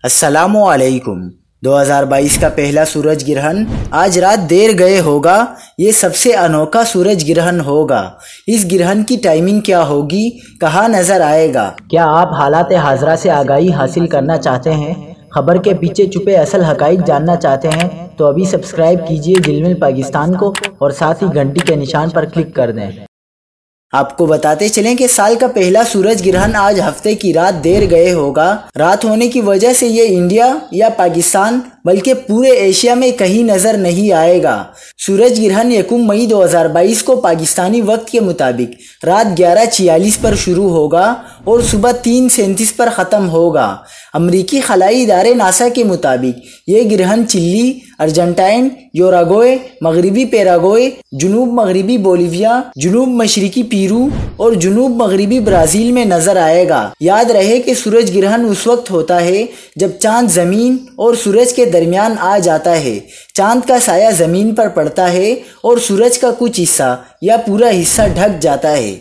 अस्सलामुअलैकुम। 2022 का पहला सूरज ग्रहण आज रात देर गए होगा। ये सबसे अनोखा सूरज ग्रहण होगा। इस ग्रहण की टाइमिंग क्या होगी, कहाँ नजर आएगा? क्या आप हालात हाजरा से आगाही हासिल करना चाहते हैं? खबर के पीछे छुपे असल हकाइक जानना चाहते हैं? तो अभी सब्सक्राइब कीजिए जिलमिल पाकिस्तान को और साथ ही घंटी के निशान पर क्लिक कर दें। आपको बताते चलें कि साल का पहला सूरज ग्रहण आज हफ्ते की रात देर गए होगा। रात होने की वजह से ये इंडिया या पाकिस्तान बल्कि पूरे एशिया में कहीं नजर नहीं आएगा। सूरज ग्रहण 1 मई 2022 को पाकिस्तानी वक्त के मुताबिक रात 11:46 पर शुरू होगा और सुबह 3:37 पर ख़त्म होगा। अमरीकी खलाई इदारे नासा के मुताबिक ये ग्रहण चिली, अर्जेंटाइन, योरागोए, मगरबी पैराग्वे, जुनूब मगरबी बोलिविया, जुनूब मशरकी पेरू और जुनूब मगरबी ब्राज़ील में नजर आएगा। याद रहे कि सूरज ग्रहण उस वक्त होता है जब चांद जमीन और सूरज के दरमियान आ जाता है। चांद का साया जमीन पर पड़ता है और सूरज का कुछ हिस्सा या पूरा हिस्सा ढक जाता है।